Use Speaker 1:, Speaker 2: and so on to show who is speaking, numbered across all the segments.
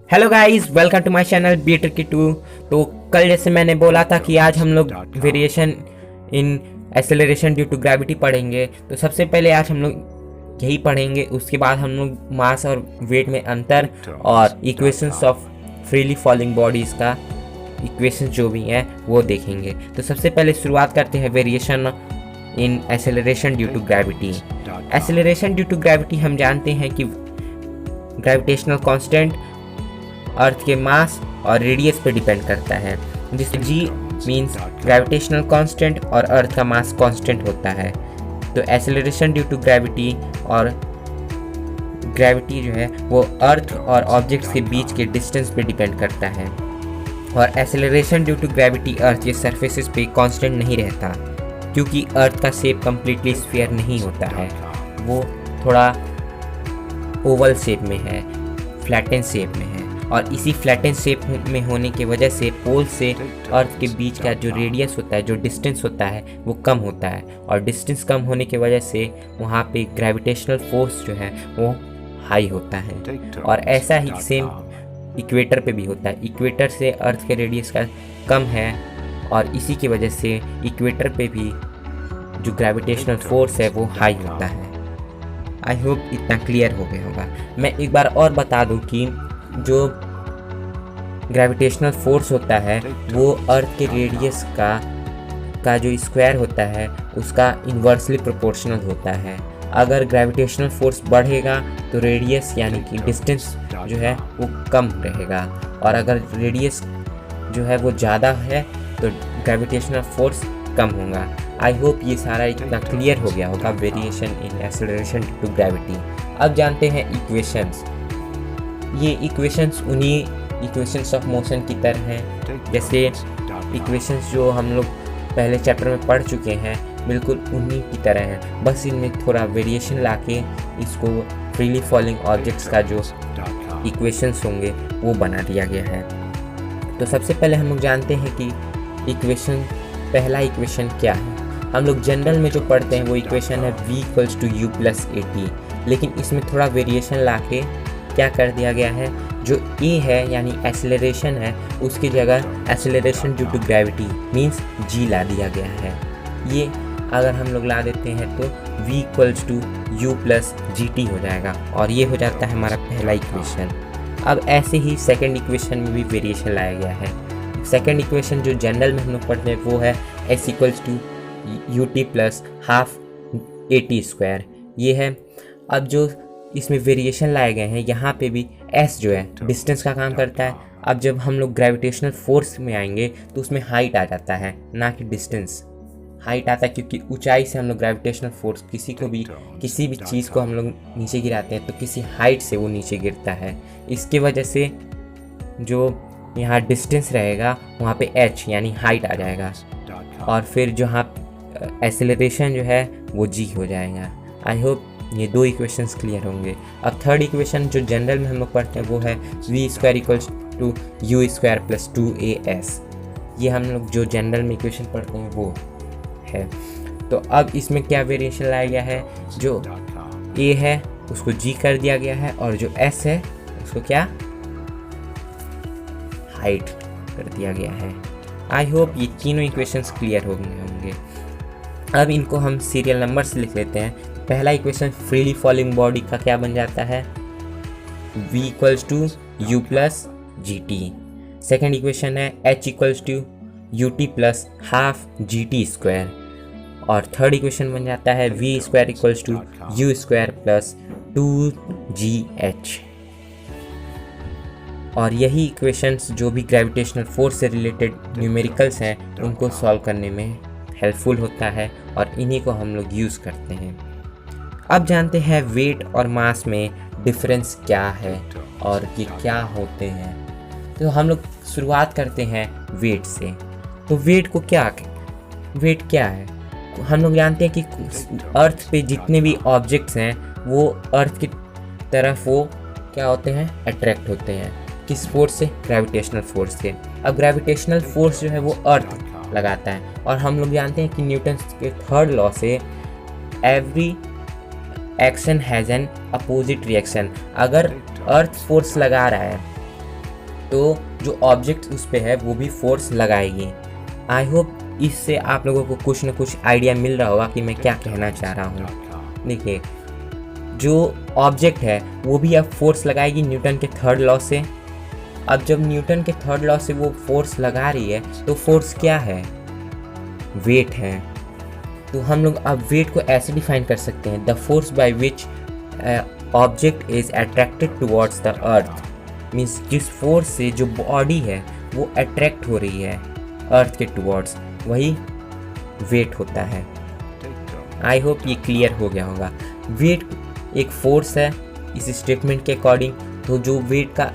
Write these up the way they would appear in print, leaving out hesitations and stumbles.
Speaker 1: Hello guys, welcome to my channel be tricky 2। तो कल जैसे मैंने बोला था कि आज हम लोग variation in acceleration due to gravity पढ़ेंगे। तो सबसे पहले आज हम लोग यही पढ़ेंगे, उसके बाद हम लोग मास और वेट में अंतर और equations of freely falling bodies का इक्वेशंस जो भी हैं वो देखेंगे। तो सबसे पहले शुरुआत करते हैं variation in acceleration due to gravity. Acceleration due to gravity हम जानते हैं कि ग्रेविटेशनल कांस्टेंट अर्थ के मास और रेडियस पे डिपेंड करता है, जिससे g मीन्स ग्रेविटेशनल कांस्टेंट और अर्थ का मास कांस्टेंट होता है। तो एक्सेलरेशन ड्यू टू ग्रेविटी और ग्रेविटी जो है वो अर्थ और ऑब्जेक्ट्स के बीच के डिस्टेंस पे डिपेंड करता है। और एक्सेलरेशन ड्यू टू ग्रेविटी अर्थ के सरफेसेस पे कांस्टेंट नहीं रहता, क्योंकि अर्थ का शेप कम्प्लीटली स्फीयर नहीं होता है, वो थोड़ा ओवल शेप में है, फ्लैटेन शेप में है। और इसी फ्लैटेन शेप में होने की वजह से पोल से अर्थ के बीच का जो रेडियस होता है, जो डिस्टेंस होता है, वो कम होता है। और डिस्टेंस कम होने की वजह से वहाँ पे ग्रेविटेशनल फोर्स जो है वो हाई होता है। और ऐसा ही सेम इक्वेटर पे भी होता है। इक्वेटर से अर्थ के रेडियस का कम है और इसी की वजह से इक्वेटर पे भी जो ग्रेविटेशनल फोर्स है वो हाई होता है। आई होप इतना क्लियर हो गया होगा। मैं एक बार और बता दूं कि जो ग्रेविटेशनल फोर्स होता है वो अर्थ के रेडियस का जो स्क्वायर होता है उसका इन्वर्सली प्रोपोर्शनल होता है। अगर ग्रेविटेशनल फोर्स बढ़ेगा तो रेडियस यानी कि डिस्टेंस जो है वो कम रहेगा, और अगर रेडियस जो है वो ज़्यादा है तो ग्रेविटेशनल फोर्स कम होगा। आई होप ये सारा इतना क्लियर हो गया होगा variation in acceleration to gravity. अब जानते हैं इक्वेशंस। ये इक्वेशंस उन्हीं इक्वेशंस ऑफ मोशन की तरह हैं, जैसे इक्वेशंस जो हम लोग पहले चैप्टर में पढ़ चुके हैं, बिल्कुल उन्हीं की तरह हैं। बस इनमें थोड़ा वेरिएशन लाके इसको फ्रीली फॉलिंग ऑब्जेक्ट्स का जो इक्वेशंस होंगे वो बना दिया गया है। तो सबसे पहले हम लोग जानते हैं कि इक्वेशन, पहला इक्वेशन क्या है। हम लोग जनरल में जो पढ़ते हैं वो इक्वेशन है v = u + at, लेकिन इसमें थोड़ा वेरिएशन लाके क्या कर दिया गया है, जो a है यानी एक्सेलरेशन है उसकी जगह acceleration due to gravity means g ला दिया गया है। ये अगर हम लोग ला देते हैं तो v = u + gt हो जाएगा, और ये हो जाता है हमारा पहला इक्वेशन। अब ऐसे ही सेकंड इक्वेशन में भी वेरिएशन लाया गया है। सेकंड इक्वेशन जो जनरल में हम लोग पढ़ते हैं वो है s = ut + ½ at², ये है। अब जो इसमें वेरिएशन लाए गए हैं, यहाँ पे भी s जो है डिस्टेंस का काम करता है। अब जब हम लोग ग्रेविटेशनल फोर्स में आएंगे तो उसमें हाइट आ जाता है, ना कि डिस्टेंस। हाइट आता है क्योंकि ऊंचाई से हम लोग ग्रेविटेशनल फोर्स किसी भी चीज़ को हम लोग नीचे गिराते हैं तो किसी हाइट से वो नीचे गिरता है। इसके वजह से जो यहाँ डिस्टेंस रहेगा वहाँ पे h यानी हाइट आ जाएगा, और फिर जो यहाँ एक्सेलरेशन जो है वो g हो जाएगा। आई होप ये दो इक्वेशंस क्लियर होंगे। अब थर्ड इक्वेशन जो जनरल में हम लोग पढ़ते हैं वो है v² = u² + 2as। ये हम लोग जो जनरल में इक्वेशन पढ़ते हैं वो है। तो अब इसमें क्या वेरिएशन लाया गया है, जो a है उसको g कर दिया गया है, और जो s है उसको क्या हाइट कर दिया गया है। आई होप ये तीनों इक्वेशंस क्लियर हो गए होंगे। अब इनको हम सीरियल नंबर से लिख लेते हैं। पहला इक्वेशन फ्रीली फॉलिंग बॉडी का क्या बन जाता है, v = u + gt। Second equation है h = ut + ½ gt², और थर्ड इक्वेशन बन जाता है v² = u² + 2gh। और यही इक्वेशंस जो भी ग्रेविटेशनल फोर्स से रिलेटेड न्यूमेरिकल्स हैं उनको सॉल्व करने में हेल्पफुल होता है, और इन्हीं को हम लोग यूज़ करते हैं। अब जानते हैं वेट और मास में डिफरेंस क्या है और ये क्या होते हैं। तो हम लोग शुरुआत करते हैं वेट से। तो वेट क्या है, हम लोग जानते हैं कि अर्थ पे जितने भी ऑब्जेक्ट्स हैं वो अर्थ की तरफ वो क्या होते हैं, अट्रैक्ट होते हैं। किस फोर्स से, ग्रेविटेशनल फोर्स से। अब ग्रेविटेशनल फोर्स जो है वो अर्थ लगाता है, और हम लोग जानते हैं कि न्यूटन के थर्ड लॉ से every action has an opposite reaction. अगर अर्थ फोर्स लगा रहा है तो जो ऑब्जेक्ट उस पे है वो भी फोर्स लगाएगी। आई होप इससे आप लोगों को कुछ ना कुछ आइडिया मिल रहा होगा कि मैं क्या कहना चाह रहा हूँ। देखिए, जो ऑब्जेक्ट है वो भी अब फोर्स लगाएगी न्यूटन के थर्ड लॉ से। अब जब न्यूटन के थर्ड लॉ से वो फोर्स लगा रही है तो फोर्स क्या है? वेट है। तो हम लोग अब वेट को ऐसे डिफाइन कर सकते हैं, the force by which object is attracted towards the earth. Means जिस फोर्स से जो बॉडी है वो अट्रैक्ट हो रही है अर्थ के टुवर्ड्स, वही वेट होता है। आई होप ये क्लियर हो गया होगा। वेट एक फोर्स है इस स्टेटमेंट के अकॉर्डिंग, तो जो वेट का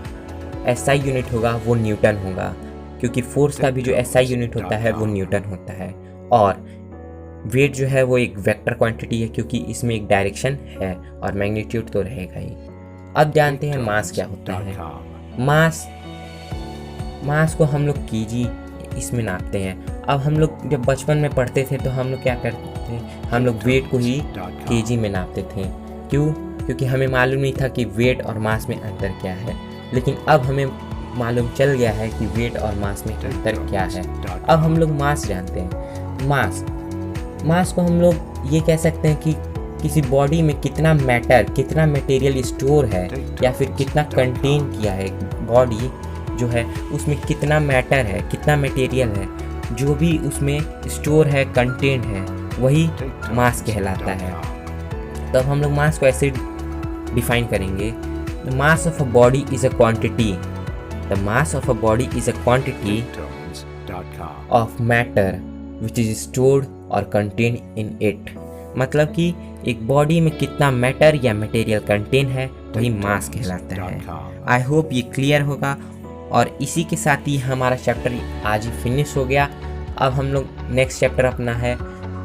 Speaker 1: एसआई यूनिट होगा वो न्यूटन होगा, क्योंकि फोर्स का भी जो एसआई यूनिट होता है वो न्यूटन होता है। और वेट जो है वो एक वेक्टर क्वांटिटी है, क्योंकि इसमें एक डायरेक्शन है और मैग्नीट्यूड तो रहेगा ही। अब जानते हैं मास क्या होता है। मास को हम लोग केजी इसमें नापते हैं। अब हम लोग जब बचपन में पढ़ते थे तो हम लोग क्या करते थे, हम लोग वेट को ही केजी में नापते थे। क्यों? क्योंकि हमें मालूम नहीं था कि वेट और मास में अंतर क्या है। लेकिन अब हमें मालूम चल गया है कि वेट और मास में अंतर क्या है। अब हम लोग मास जानते हैं। मास को हम लोग ये कह सकते हैं कि किसी बॉडी में कितना मैटर, कितना मटेरियल स्टोर है, या फिर कितना कंटेन किया है बॉडी जो है, उसमें कितना मैटर है, कितना मटेरियल है, जो भी उसमें स्टोर है, कंटेन है, वही मास कहलाता है। तब हम लोग मास को ऐसे डिफाइन करेंगे, the mass of a body is a quantity, the mass of a body is a quantity of matter which is stored और कंटेन इन इट। मतलब कि एक बॉडी में कितना मैटर या मटेरियल कंटेन है वही मास कहलाता है। आई होप ये क्लियर होगा। और इसी के साथ ही हमारा चैप्टर आज ही फिनिश हो गया। अब हम लोग नेक्स्ट चैप्टर अपना है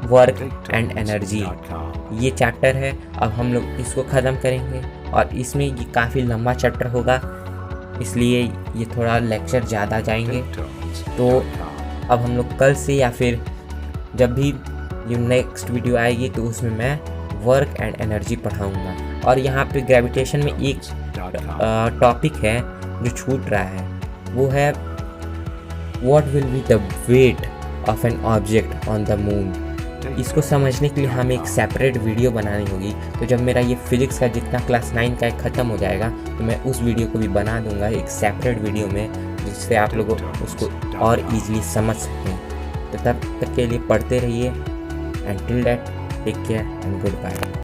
Speaker 1: वर्क एंड एनर्जी। ये चैप्टर है, अब हम लोग इसको ख़त्म करेंगे और इसमें ये काफ़ी लंबा चैप्टर होगा, इसलिए ये थोड़ा लेक्चर ज़्यादा जाएंगे। तो अब हम लोग कल से या फिर जब भी ये नेक्स्ट वीडियो आएगी तो उसमें मैं वर्क एंड एनर्जी पढ़ाऊँगा। और यहाँ पे ग्रेविटेशन में एक टॉपिक है जो छूट रहा है, वो है what will be the weight of an object on the moon. इसको समझने के लिए हमें एक सेपरेट वीडियो बनानी होगी। तो जब मेरा ये फिजिक्स का जितना क्लास 9 का ख़त्म हो जाएगा तो मैं उस वीडियो को भी बना दूंगा एक सेपरेट वीडियो में, जिससे आप लोग उसको और ईजिली समझ सकें। तो तब तक के लिए पढ़ते रहिए। And till that take care and good bye.